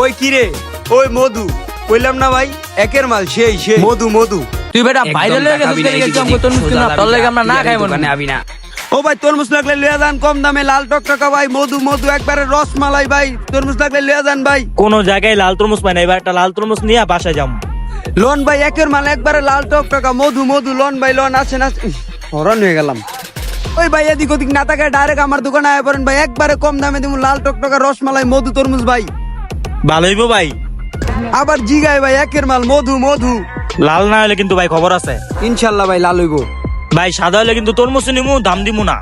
ওই কিরে ওই মধু কইলাম না ভাই একের মাল সেই মধু মধু। তুই বেটা বাইরে লয়ে গেছিস কেন গেছিস আমগো তরমুজ কিনা তোর লাগি আমরা না খাই মনে আবি না। ও ভাই তরমুজ লাগলে লয়ে যান কম দামে লাল টকটকা ভাই মধু মধু একবারে রসমালাই ভাই তরমুজ লাগলে লয়ে যান ভাই। কোন জায়গায় লাল তরমুজ পাই না, এবার একটা লাল তরমুজ নিয়ে বাসায় যাম। লোন ভাই একের মাল একবারে লাল টকটকা মধু মধু লোন ভাই লোন আছে না হরন হয়ে গেলাম। ওই ভাই এদিক ওদিক না তাকায় ডাইরেক্ট আমার দোকানে আয় পড়েন ভাই একবারে কম দামে দিমু লাল টকটকা রসমালাই মধু তরমুজ ভাই। ভালো হইব ভাই, আবার জিগায় ভাই একের মাল মধু মধু। লাল না হলে কিন্তু ভাই খবর আছে। ইনশাল্লাহ ভাই লাল হইব। ভাই সাদা হলে কিন্তু তরমুজ নিমু, দাম দিমু না।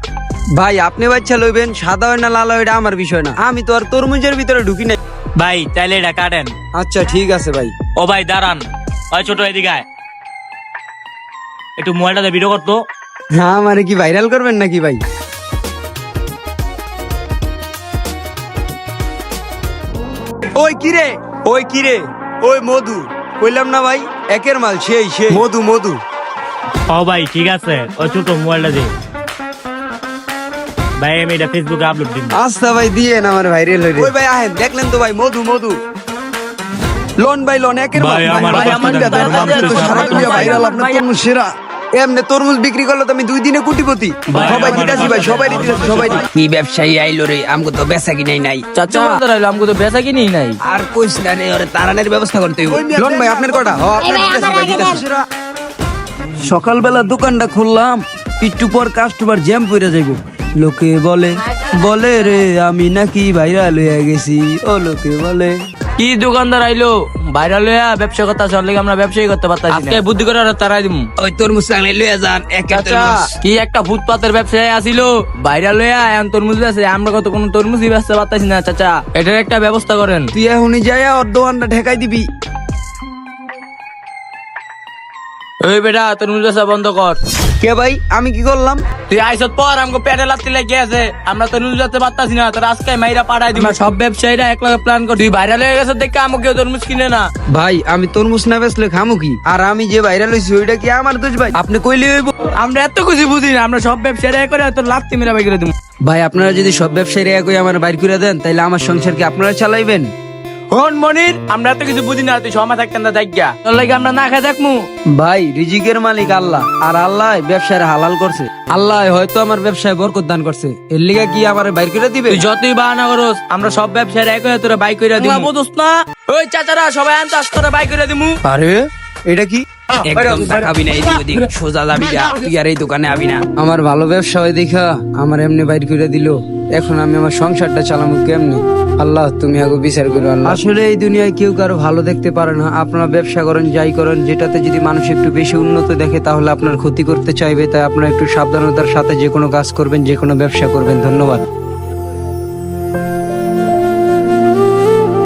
ভাই আপনি বাচ্চা লইবেন সাদা হয় না লাল হয় এটা আমার বিষয় না, আমি তো আর তরমুজের ভিতরে ঢুকি নাই। ভাই চাইলে এটা কাটেন। আচ্ছা ঠিক আছে ভাই। ও ভাই দাঁড়ান, ওই ছোট এদিকে আয়। একটু মোবাইলটাতে ভিডিও করতো। হ্যাঁ মানে কি ভাইরাল করবেন নাকি ভাই? ওই কিরে ওই মধু কইলাম না ভাই একের মাল সেই মধু মধু। ও ভাই ঠিক আছে, ওই ছোট মোবাইলটা দে ভাই, আমি এটা ফেসবুকে আপলোড দিব। আচ্ছা ভাই দিয়েন আমার ভাইরাল হইরে। ওই ভাই আহেন দেখলেন তো ভাই মধু মধু লোন ভাই লোন একের মাল। ভাই, আমার ভাই, আমার কথা দেন, দাম তো সারা দুনিয়া ভাইরাল আপনার তরমুজ সেরা। এমনি তরমুজ বিক্রি করলে তো আমি 2 দিনে কোটিপতি। ভাই, সবাই আমার দিতাছি ভাই সবাই দিতাছি সবাই। কি ব্যবসায়ী আইলো রে, আমগো তো বেচা কিনাই নাই। চাচা দাঁড়াইলো আমগো তো বেচা কিনি নাই। আর কইস না রে, ওরে তাড়ানোর ব্যবস্থা করতে হইব। লোন ভাই আপনার কটা? ও আপনার দিতাছি ভাই দিতাছি। সকালবেলা দোকানটা খুললাম, একটু পর কাস্টমার জ্যাম পড়ে যাইব। লোকে বলে রে আমি নাকি ভাইরাল হয়ে গেছি। ও লোকে বলে কি দোকানদার আইলো ভাইরাল হইয়া ব্যবসা করতে আসলে আমরা ব্যবসায়ী করতে পারতাছি না। আজকে বুদ্ধি করে ওরা তারাই দিমু। ওই তরমুজ লাগলে লইয়া যান এক চাচা তরমুজ। কি একটা ফুটপাতের ব্যবসায়ী আসিল ভাইরাল হইয়া এখন তরমুজ বেচে, আমরা কত কোনো তরমুজই বেচতে পারতাছি না। চাচা এটার একটা ব্যবস্থা করেন। তুই এখনই যাইয়া ওর দোকানটা ঠেকাই দিবি। ওই বেটা তরমুজ বেচা বন্ধ কর। কে ভাই আমি কি করলাম? তুই আইসত পর আমগো পেটে লাত্তি লেগে আছে, আমরা তরমুজ বেচতে পারতাছি না। তোর আজকে মাইরা পাঠাই দিমু। সব ব্যবসায়ীরা একলাগে প্ল্যান কর। তুই ভাইরাল হয়ে গেছে দেখে আমাকে তরমুজ কিনে না। ভাই আমি তরমুজ না বেচলে খামু কি? আর আমি যে ভাইরাল হইছি ওইটা কি আমার দোষ ভাই? আপনি কইলে হইব? আমরা এত কিছু বুঝি না, আমরা সব ব্যবসায়ীরা এক করে তোর লাত্তি মেরা বাইরে দিমু। ভাই আপনারা যদি সব ব্যবসায়ীরা একই আমার বাইর করে দেন তাহলে আমার সংসার কি আপনারা চালাইবেন? হন মনির, আমরা এত কিছু বুঝি না, তুই সময় থাকতেন না দেখিয়া তোর লাগে আমরা না খাই দেখমু। ভাই রিজিকের মালিক আল্লাহ, আর আল্লাহ ব্যবসায় হালাল করছে। আল্লাহ হয়তো আমার ব্যবসায় বরকত দান করছে, এর লিগা কি আমার বাইর করে দিবে? তুই যতই বাহানা করস আমরা সব ব্যবসায়ীরা এক হয়ে তোরা বাইক করে দিমু। বুঝছ না? ওই চাচারা সবাই আনতে আস, তোরা বাইক করে দিমু। আরে এটা কি? একদম তাকাবি না এদিক ওদিক, সোজা যাবি না। তুই আর এই দোকানে আবি না। আমার ভালো ব্যবসা হয় দেখা আমার এমনি বাইর করে দিল। এখন আমি আমার সংসারটা চালাবো কেমনে? আল্লাহ তুমি আগে বিচার করো আল্লাহ। আসলে এই দুনিয়ায় কেউ কারো ভালো দেখতে পারে না। আপনারা ব্যবসা করেন যাই করেন, যেটাতে যদি মানুষ একটু বেশি উন্নত দেখে তাহলে আপনার ক্ষতি করতে চাইবে। তাই আপনারা একটু সাবধানতার সাথে যে কোনো কাজ করবেন, যে কোনো ব্যবসা করবেন। ধন্যবাদ।